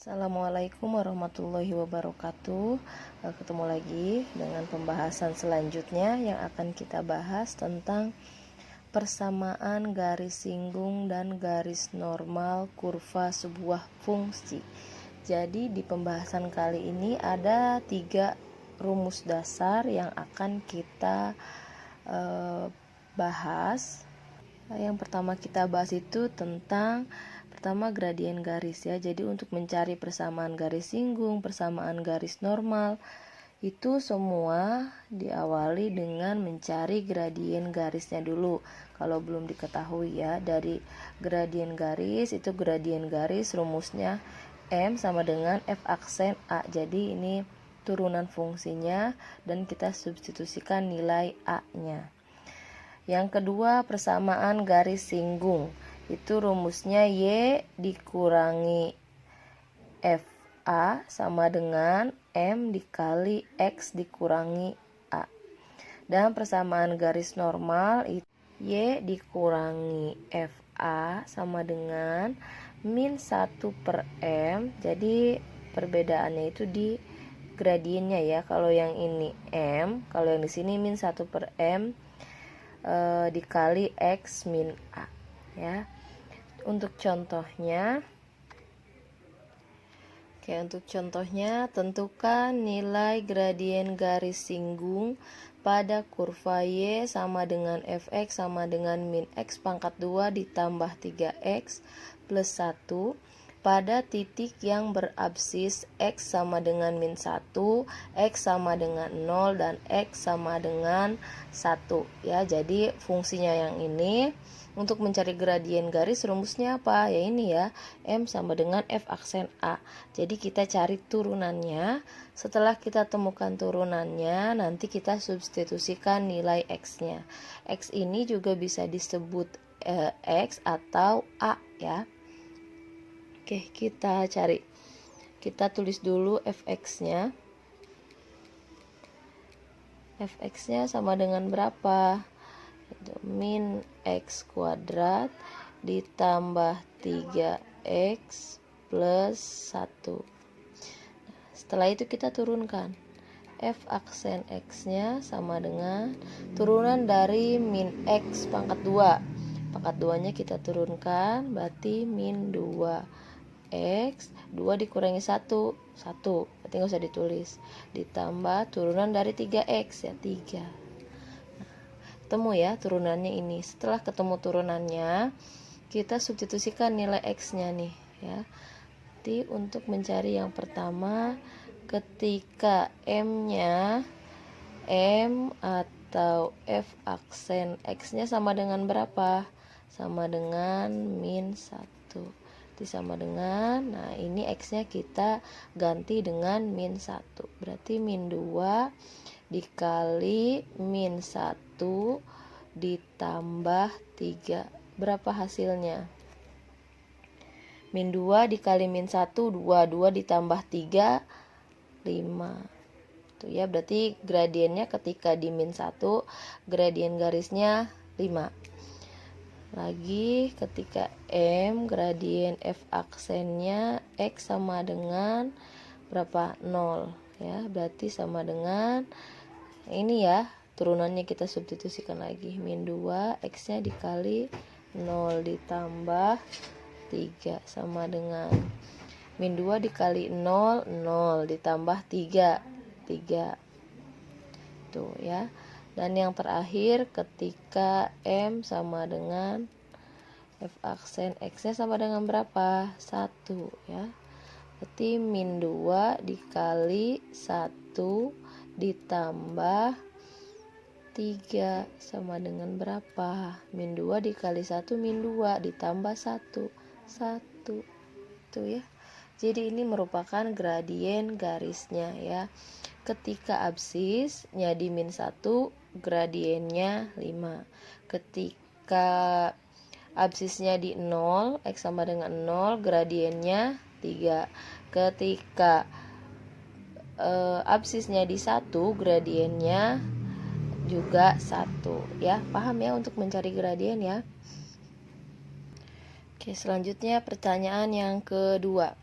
Assalamualaikum warahmatullahi wabarakatuh. Ketemu lagi dengan pembahasan selanjutnya yang akan kita bahas tentang persamaan garis singgung dan garis normal kurva sebuah fungsi. Jadi di pembahasan kali ini ada 3 rumus dasar yang akan kita bahas. Yang pertama kita bahas itu tentang gradien garis ya. Jadi untuk mencari persamaan garis singgung, persamaan garis normal, itu semua diawali dengan mencari gradien garisnya dulu. Kalau belum diketahui ya, dari gradien garis itu gradien garis rumusnya M sama dengan F aksen A. Jadi ini turunan fungsinya dan kita substitusikan nilai A-nya. Yang kedua, persamaan garis singgung. Itu rumusnya Y dikurangi FA sama dengan M dikali X dikurangi A. Dan persamaan garis normal itu Y dikurangi FA sama dengan min 1 per M. Jadi perbedaannya itu di gradiennya ya. Kalau yang ini M, kalau yang di sini min 1 per M dikali X min A ya. Untuk contohnya, tentukan nilai gradien garis singgung pada kurva Y sama dengan Fx sama dengan min X pangkat 2 ditambah 3X plus 1 pada titik yang berabsis X sama dengan min 1, X sama dengan 0, dan X sama dengan 1 ya. Jadi fungsinya yang ini. Untuk mencari gradien garis rumusnya apa? Ya ini ya, M sama dengan F aksen A. Jadi kita cari turunannya. Setelah kita temukan turunannya, nanti kita substitusikan nilai X-nya. X ini juga bisa disebut X atau A ya. Oke, kita cari. Kita tulis dulu Fx-nya. Fx-nya sama dengan berapa? Itu min X kuadrat ditambah 3X plus 1. Setelah itu kita turunkan. F aksen X-nya sama dengan turunan dari min X pangkat 2. Pangkat 2-nya kita turunkan, berarti min 2X, 2 dikurangi 1, 1, berarti nggak usah ditulis. Ditambah turunan dari 3X ya, 3. Ketemu ya turunannya ini. Setelah ketemu turunannya, kita substitusikan nilai X-nya nih ya. Jadi untuk mencari yang pertama, ketika M-nya M atau F aksen X-nya sama dengan berapa? Sama dengan min 1. Jadi sama dengan, nah ini X-nya kita ganti dengan min 1. Berarti min 2 dikali min 1 ditambah 3. Berapa hasilnya? Min 2 dikali min 1, 2. 2 ditambah 3, 5. Tuh ya, berarti gradiennya ketika di min 1, gradien garisnya 5. Lagi ketika M, gradien F aksennya X sama dengan berapa? 0 ya. Berarti sama dengan ini ya, turunannya kita substitusikan lagi. Min 2, X-nya dikali 0 ditambah 3 sama dengan min 2 dikali 0, 0 ditambah 3, 3. Tuh ya. Dan yang terakhir ketika M sama dengan F aksen X-nya sama dengan berapa? 1 ya. Berarti min 2 dikali 1 ditambah 3 sama dengan berapa? Min 2 dikali 1 min 2 ditambah 1, 1. Tuh ya. Jadi ini merupakan gradien garisnya ya. Ketika absisnya di min 1, gradiennya 5. Ketika absisnya di 0, X sama dengan 0, gradiennya 3. Ketika absisnya di 1, gradiennya juga 1 ya. Paham ya untuk mencari gradien ya. Oke, selanjutnya pertanyaan yang kedua.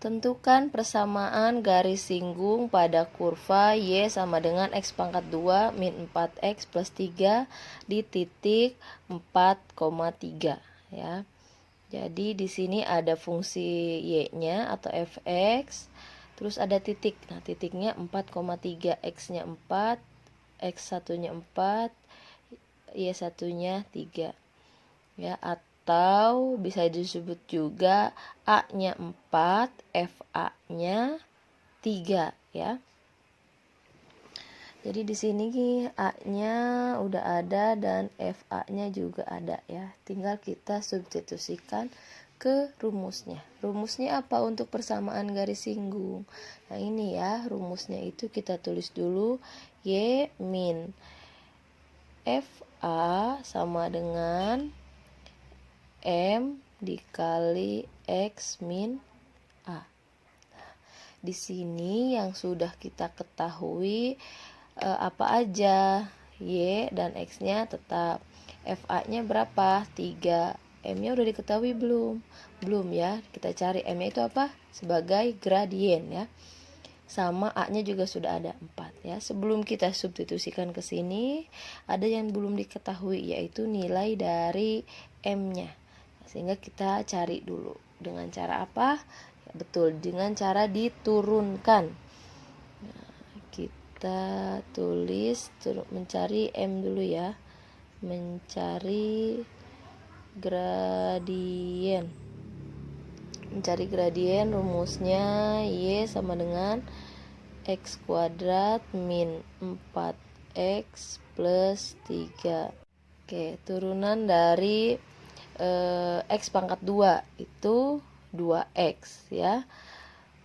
Tentukan persamaan garis singgung pada kurva Y sama dengan X pangkat 2 min 4X plus 3 di titik 4,3 ya. Jadi di sini ada fungsi Y-nya atau fx, terus ada titik. Nah, titiknya 4,3, X-nya 4, X1-nya 4, Y1-nya 3. Ya, atau bisa disebut juga A-nya 4, FA-nya 3 ya. Jadi di sini A-nya udah ada dan FA-nya juga ada ya. Tinggal kita substitusikan ke rumusnya. Rumusnya apa untuk persamaan garis singgung? Nah, ini ya, rumusnya itu kita tulis dulu Y min FA sama dengan M dikali X min A. Di sini yang sudah kita ketahui apa aja? Y dan X-nya tetap. FA-nya berapa? 3. M-nya udah diketahui belum? Belum ya. Kita cari M-nya itu apa? Sebagai gradien ya. Sama A-nya juga sudah ada 4 ya. Sebelum kita substitusikan ke sini, ada yang belum diketahui yaitu nilai dari M-nya. Sehingga kita cari dulu. Dengan cara apa? Ya, betul, dengan cara diturunkan. Nah, kita tulis mencari M dulu ya. Mencari gradien. Mencari gradien rumusnya Y sama dengan X kuadrat min 4X plus 3. Oke, turunan dari X pangkat 2 itu 2X ya.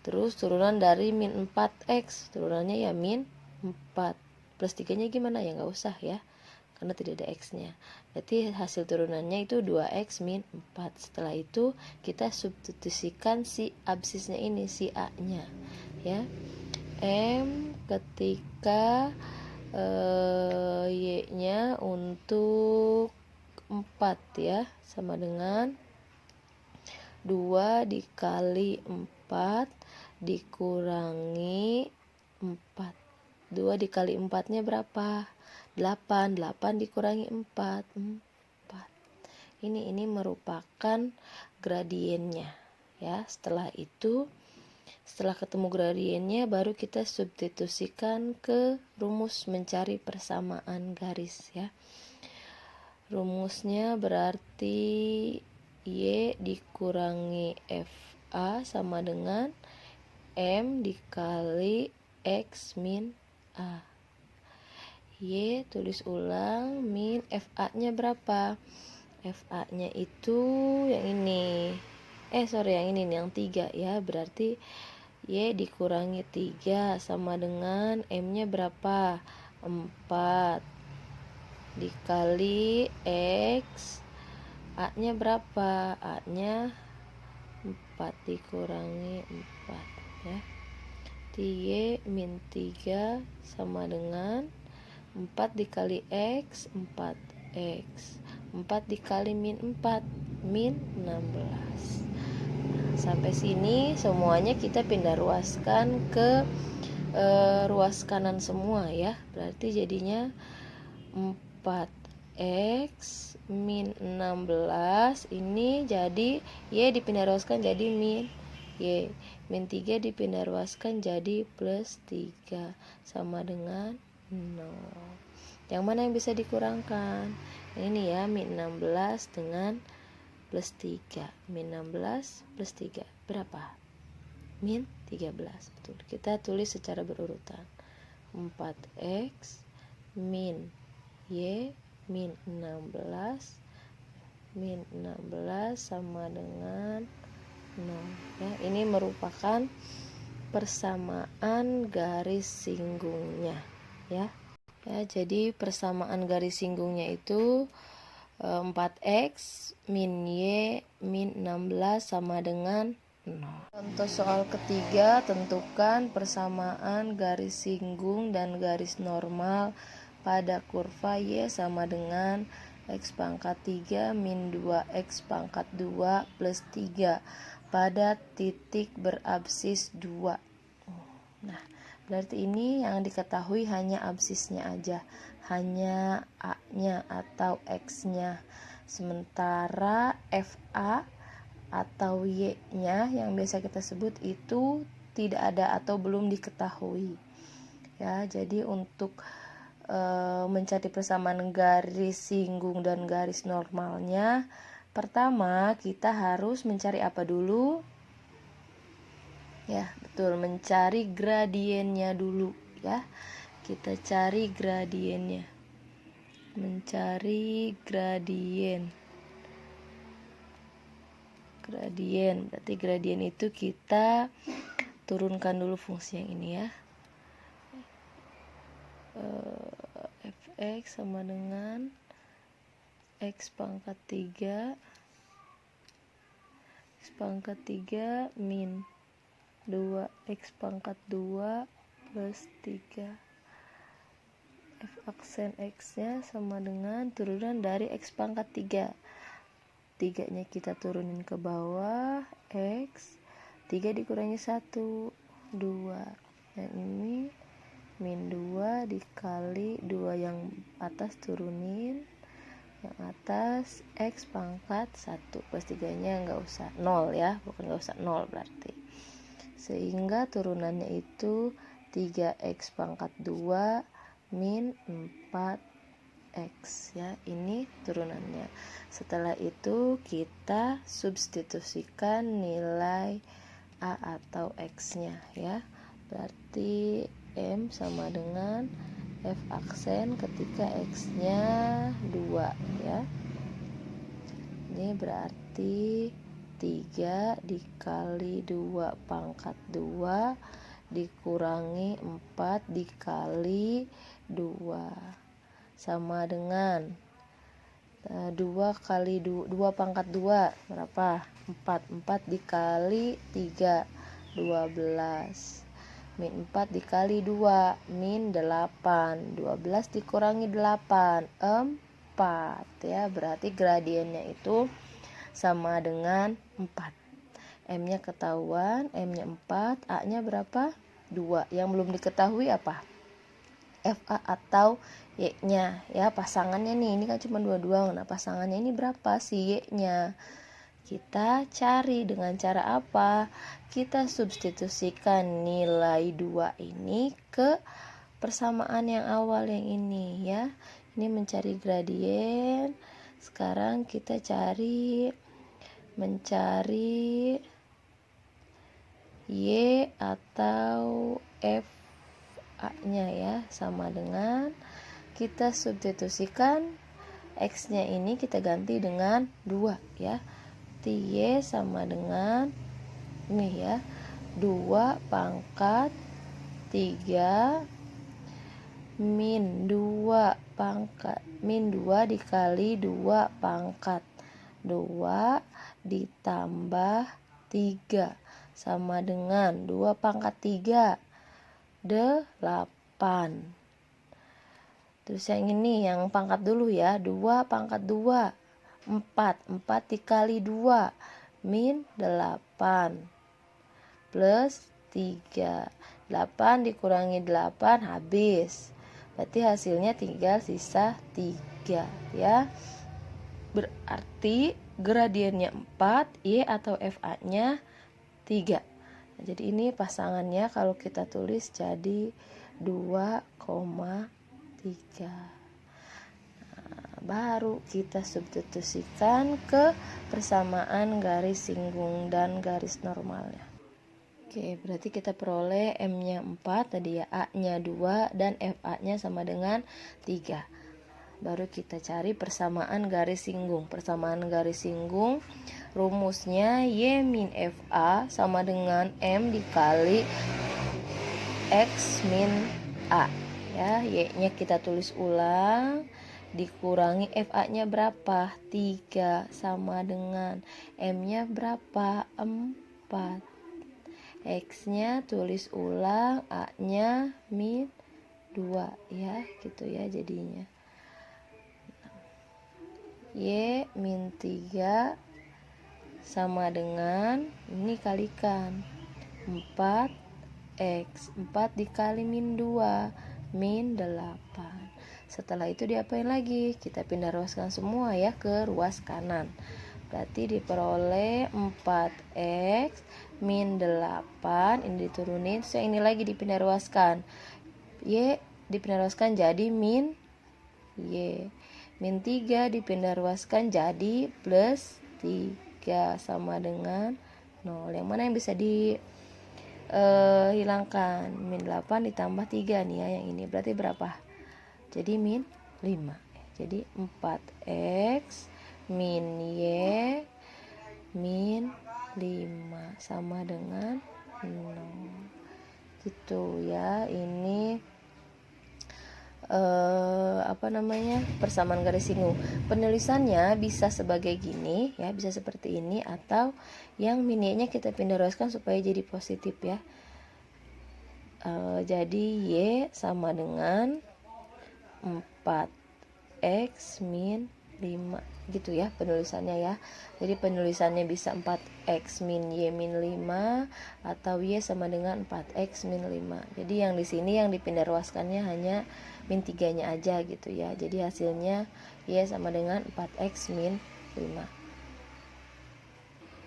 Terus turunan dari min 4X, turunannya ya min 4. Plus 3-nya gimana ya, nggak usah ya, karena tidak ada X-nya. Berarti hasil turunannya itu 2X min 4. Setelah itu kita substitusikan si absisnya ini, si A-nya ya. M ketika Y-nya untuk 4 ya, sama dengan 2 dikali 4 dikurangi 4. 2 dikali 4-nya berapa? 8. 8 dikurangi 4. 4. Ini merupakan gradiennya ya. Setelah itu, setelah ketemu gradiennya, baru kita substitusikan ke rumus mencari persamaan garis ya. Rumusnya berarti Y dikurangi FA sama dengan M dikali X min A. Y tulis ulang min FA-nya berapa? FA-nya itu yang ini. Yang ini yang 3 ya. Berarti Y dikurangi 3 sama dengan M-nya berapa? 4 dikali X, A-nya berapa? A-nya 4 dikurangi 4 ya. Y min 3 sama dengan 4 dikali X, 4X. 4 dikali min 4, min 16. Sampai sini semuanya kita pindah ruaskan ke ruas kanan semua ya. Berarti jadinya 4X min 16 ini jadi Y dipindah ruaskan jadi min Y. Min 3 dipindah ruaskan jadi plus 3 sama dengan 0. Yang mana yang bisa dikurangkan? Ini ya, min 16 dengan plus 3. Min 16 plus 3 berapa? Min 13. Betul. Kita tulis secara berurutan. 4X min Y min 16 sama dengan 0 ya. Ini merupakan persamaan garis singgungnya ya. Jadi persamaan garis singgungnya itu 4X min Y min 16 sama dengan 0. Contoh soal ketiga, tentukan persamaan garis singgung dan garis normal pada kurva Y sama dengan X pangkat 3 min 2X pangkat 2 plus 3 pada titik berabsis 2. Nah, berarti ini yang diketahui hanya absisnya aja, hanya A-nya atau X-nya. Sementara FA atau Y-nya yang biasa kita sebut itu tidak ada atau belum diketahui. Ya, jadi untuk mencari persamaan garis singgung dan garis normalnya, pertama kita harus mencari apa dulu? Ya, betul, mencari gradiennya dulu ya. Kita cari gradiennya. Mencari gradien. Gradien, berarti gradien itu kita turunkan dulu fungsi yang ini ya. Fx sama dengan X pangkat 3 X pangkat 3 min 2 X pangkat 2 plus 3. F aksen X nya sama dengan turunan dari X pangkat 3. 3 nya kita turunin ke bawah, X 3 dikurangi 1 2. Yang ini min 2 dikali 2 yang atas turunin, yang atas X pangkat 1 plus 3 nya nggak usah 0 ya, bukan nggak usah 0 berarti, sehingga turunannya itu 3X pangkat 2 min 4X ya, ini turunannya. Setelah itu kita substitusikan nilai A atau X nya ya, berarti M sama dengan F aksen ketika X nya 2 ya. Ini berarti 3 dikali 2 pangkat 2 dikurangi 4 dikali 2 sama dengan 2 kali 2 pangkat 2 berapa? 4 dikali 3 12 min 4 dikali 2 min 8 12 dikurangi 8 4 ya, berarti gradiennya itu sama dengan 4. M nya ketahuan, M nya 4, A nya berapa? 2. Yang belum diketahui apa? FA atau Y nya ya, pasangannya nih, ini kan cuma 2 doang. Nah, pasangannya ini berapa si Y nya? Kita cari dengan cara apa? Kita substitusikan nilai 2 ini ke persamaan yang awal yang ini ya. Ini mencari gradien. Sekarang kita mencari Y atau F A-nya ya, sama dengan kita substitusikan X-nya ini kita ganti dengan 2 ya. Y sama dengan ini ya, 2 pangkat 3 min 2 dikali 2 pangkat 2 ditambah 3 sama dengan 2 pangkat 3 8. Terus yang ini yang pangkat dulu ya, 2 pangkat 2 4 dikali 2 min 8 plus 3. 8 dikurangi 8 habis, berarti hasilnya tinggal sisa 3 ya. Berarti gradiennya 4, Y atau FA nya 3. Nah, jadi ini pasangannya kalau kita tulis jadi 2,3. Baru kita substitusikan ke persamaan garis singgung dan garis normalnya. Oke, berarti kita peroleh M nya 4 tadi ya, A nya 2 dan FA nya sama dengan 3. Baru kita cari persamaan garis singgung. Persamaan garis singgung rumusnya Y min FA sama dengan M dikali X min A ya. Y nya kita tulis ulang, dikurangi FA nya berapa? 3 sama dengan M nya berapa? 4. X nya tulis ulang, A nya min 2 ya, gitu ya jadinya. Y min 3 sama dengan, ini kalikan 4x, 4 dikali min 2, min 8. Setelah itu diapain lagi? Kita pindah ruaskan semua ya ke ruas kanan. Berarti diperoleh 4x min 8, ini diturunin, so ini lagi dipindah ruaskan. Y dipindah ruaskan jadi min Y. Min 3 dipindah ruaskan jadi plus 3 sama dengan 0. Yang mana yang bisa hilangkan? Min 8 ditambah 3 nih ya, yang ini berarti berapa? Jadi min 5. Jadi 4x min Y min 5 sama dengan 0. Gitu ya. Ini persamaan garis singgung. Penulisannya bisa sebagai gini ya, bisa seperti ini, atau yang min Y-nya kita pindah ruaskan supaya jadi positif ya. Jadi Y sama dengan 4x min 5 gitu ya penulisannya ya. Jadi penulisannya bisa 4x min Y min 5 atau Y sama dengan 4x min 5. Jadi yang di sini yang dipindah ruaskannya hanya min 3-nya aja gitu ya. Jadi hasilnya Y sama dengan 4x min 5.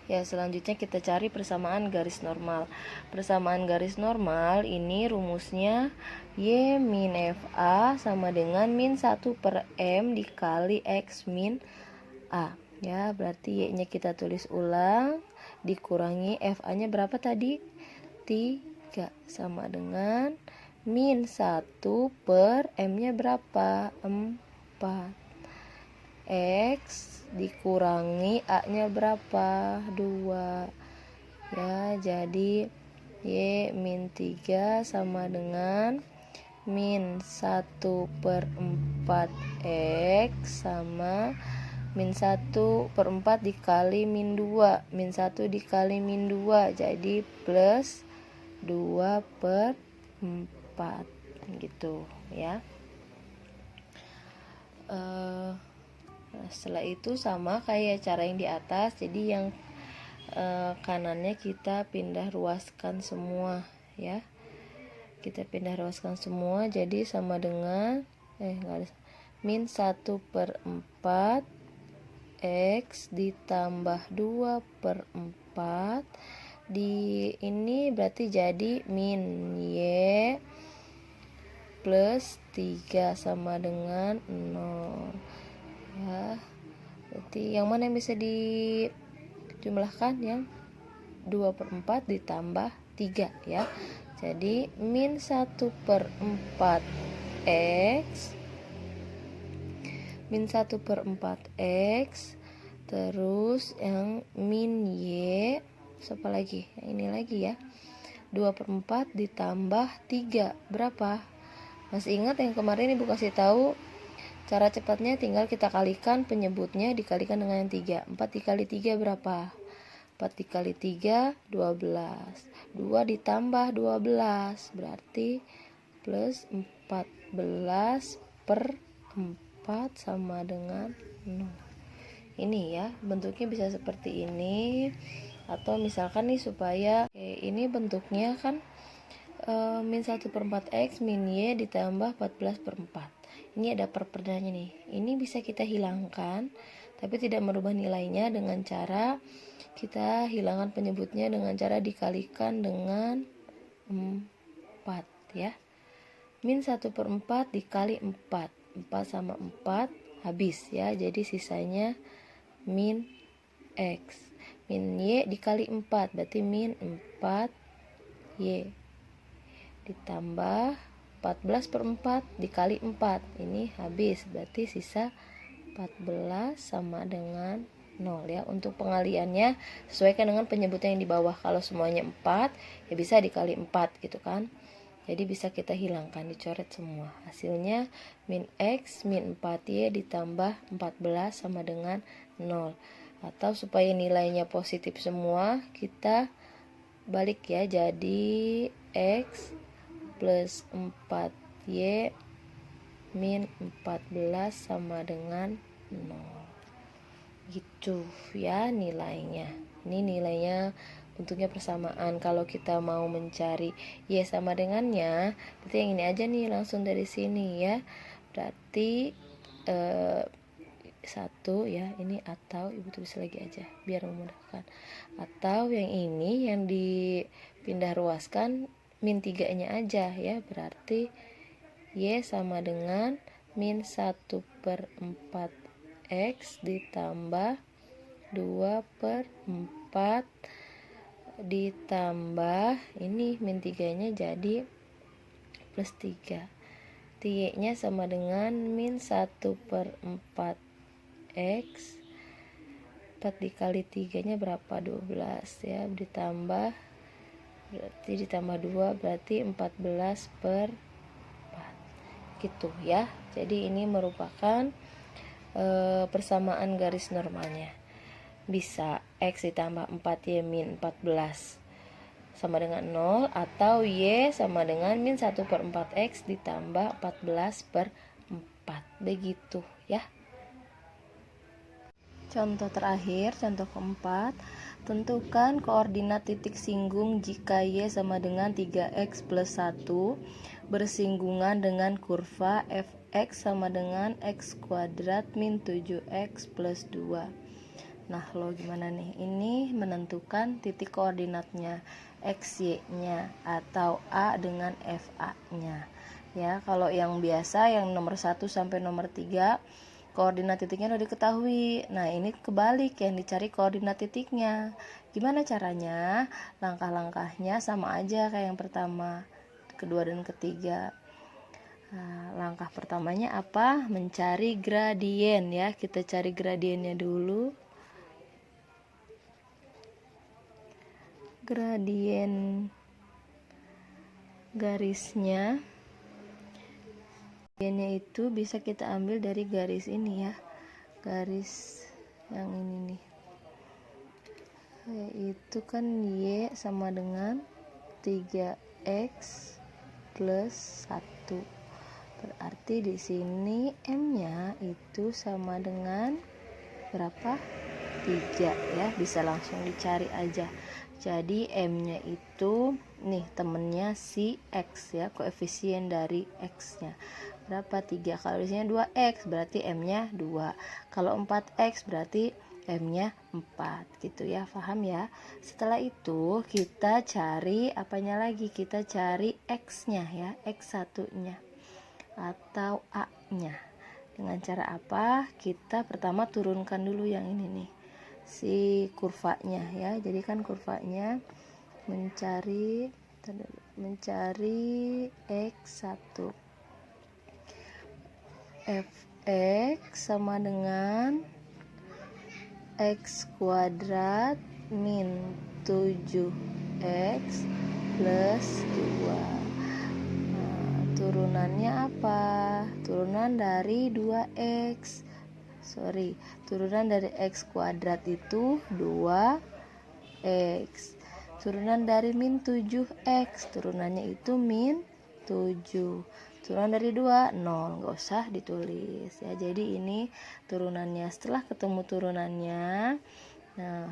Ya, selanjutnya kita cari persamaan garis normal. Persamaan garis normal ini rumusnya Y min FA sama dengan min 1 per M dikali X min A. Ya, berarti Y-nya kita tulis ulang, dikurangi FA-nya berapa tadi? 3 sama dengan min 1 per M-nya berapa? 4. X dikurangi A-nya berapa? 2. Ya, jadi Y min 3 sama dengan min 1 per 4 X sama min 1 per 4 dikali min 2. Min 1 dikali min 2 jadi plus 2 per 4 gitu ya. Setelah itu sama kayak cara yang di atas, jadi yang kanannya kita pindah ruaskan semua ya. Kita pindah ruaskan semua jadi sama dengan min 1 per 4 X ditambah 2 per 4 di ini berarti jadi min Y plus 3 sama dengan 0 ya. Berarti yang mana yang bisa dijumlahkan? Yang 2 per 4 ditambah 3 ya. Jadi min 1 per 4 X min 1 per 4 X, terus yang min Y, siapa lagi? Yang ini lagi ya, 2 per 4 ditambah 3 berapa? Masih ingat yang kemarin Ibu kasih tahu cara cepatnya? Tinggal kita kalikan penyebutnya dikalikan dengan yang 3. 4 dikali 3 berapa? 4 dikali 3 12. 2 ditambah 12 berarti plus 14 per 4 sama dengan 0. Ini ya, bentuknya bisa seperti ini. Atau misalkan nih supaya ini bentuknya kan min 1 per 4 X min Y ditambah 14 per 4. Ini ada perperdanya nih. Ini bisa kita hilangkan, tapi tidak merubah nilainya dengan cara kita hilangkan penyebutnya dengan cara dikalikan dengan 4 ya. Min 1 per 4 dikali 4. 4 sama 4 habis ya. Jadi sisanya min X. Min Y dikali 4 berarti min 4 Y. Ditambah 14 per 4 dikali 4, ini habis, berarti sisa 14 sama dengan 0 ya. Untuk pengaliannya sesuaikan dengan penyebutan yang di bawah. Kalau semuanya 4 ya bisa dikali 4 gitu kan. Jadi bisa kita hilangkan, dicoret semua. Hasilnya min X min 4Y ditambah 14 sama dengan 0. Atau supaya nilainya positif semua, kita balik ya, jadi X plus 4Y min 14 sama dengan 0 gitu ya nilainya. Ini nilainya bentuknya persamaan. Kalau kita mau mencari Y sama dengannya, berarti yang ini aja nih, langsung dari sini ya. Berarti 1 ya, ini atau ibu tulis lagi aja biar memudahkan. Atau yang ini yang dipindah ruaskan min 3-nya aja ya, berarti Y sama dengan min 1/4 X ditambah 2/4 ditambah ini min 3-nya jadi plus 3. Y-nya sama dengan min 1/4 X. 4 dikali 3-nya berapa? 12 ya, ditambah 2 berarti 14/4 gitu ya. Jadi ini merupakan persamaan garis normalnya. Bisa X ditambah 4Y min 14 sama dengan 0, atau Y sama dengan min 1/4 X ditambah 14/4. Begitu ya. Contoh terakhir, contoh keempat, tentukan koordinat titik singgung jika Y sama dengan 3X plus 1 bersinggungan dengan kurva fx sama dengan X kuadrat min 7X plus 2. Nah, lo gimana nih? Ini menentukan titik koordinatnya, XY-nya atau A dengan FA-nya. Ya, kalau yang biasa yang nomor 1 sampai nomor 3 koordinat titiknya udah diketahui. Nah, ini kebalik, yang dicari koordinat titiknya. Gimana caranya? Langkah-langkahnya sama aja kayak yang pertama, kedua dan ketiga. Nah, langkah pertamanya apa? Mencari gradien ya. Kita cari gradiennya dulu. Gradien garisnya itu bisa kita ambil dari garis ini ya, garis yang ini nih, yaitu kan Y sama dengan 3X plus 1, berarti di sini M-nya itu sama dengan berapa? 3 ya, bisa langsung dicari aja. Jadi M-nya itu nih temennya si X ya, koefisien dari X-nya berapa? 3. Kalau di sini 2X berarti M-nya 2. Kalau 4X berarti M-nya 4 gitu ya, paham ya? Setelah itu kita cari apanya lagi? Kita cari X-nya ya, X1-nya atau A-nya. Dengan cara apa? Kita pertama turunkan dulu yang ini nih, si kurvanya ya. Jadi kan kurvanya mencari X1, fx sama dengan X kuadrat min 7X plus 2. Turunannya apa? Turunan dari 2X. Turunan dari X kuadrat itu 2X. Turunan dari min 7X, turunannya itu min 7. Turunan dari 2, 0, nggak usah ditulis ya. Jadi ini turunannya. Setelah ketemu turunannya, nah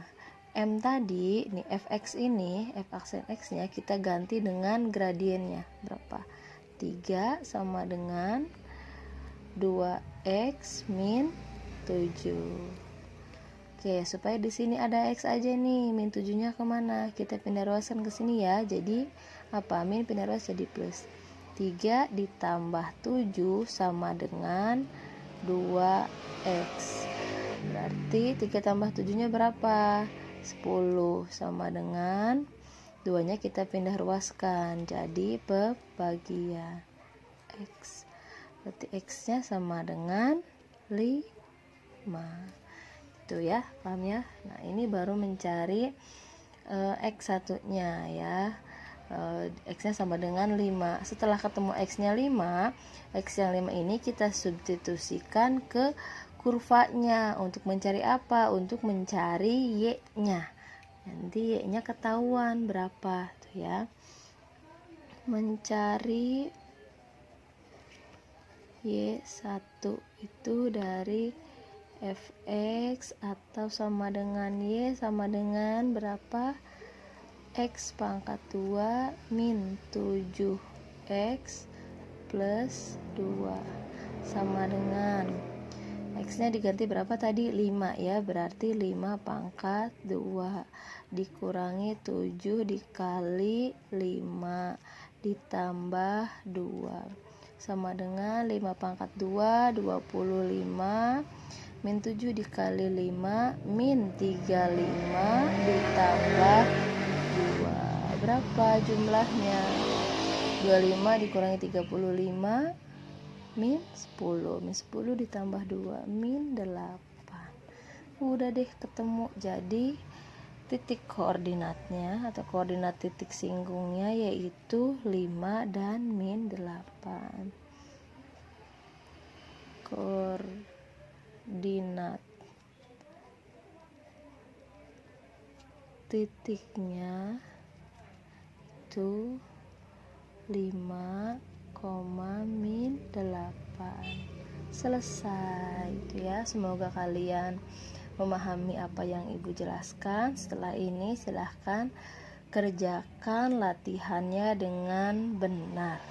M tadi, nih fx ini, f aksen x-nya kita ganti dengan gradiennya. Berapa? 3 sama dengan 2X min 7. Oke, supaya di sini ada X aja nih, min 7-nya kemana? Kita pindah ruaskan ke sini ya. Jadi apa? Min pindah ruas jadi plus. 3 ditambah 7 sama dengan 2X. Berarti 3 tambah 7-nya berapa? 10 sama dengan 2-nya kita pindah ruaskan jadi pembagian X. Berarti X-nya sama dengan 5. Itu ya, paham ya? Nah, ini baru mencari X1-nya ya. X-nya sama dengan 5. Setelah ketemu X-nya 5, X yang 5 ini kita substitusikan ke kurvanya untuk mencari apa? Untuk mencari Y-nya. Nanti Y-nya ketahuan berapa tuh ya. Mencari Y1 itu dari fx atau sama dengan y sama dengan berapa? X pangkat 2 min 7x plus 2 sama dengan x nya diganti berapa tadi? 5 ya, berarti 5 pangkat 2 dikurangi 7 dikali 5 ditambah 2 sama dengan 5 pangkat 2 25 min 7 dikali 5 min 35 ditambah 2 berapa jumlahnya? 25 dikurangi 35 min 10 ditambah 2 min 8. Udah deh ketemu. Jadi titik koordinatnya atau koordinat titik singgungnya yaitu 5 dan min 8. Koordinat titiknya itu 5, min 8. Selesai itu ya. Semoga kalian memahami apa yang Ibu jelaskan. Setelah ini silahkan kerjakan latihannya dengan benar.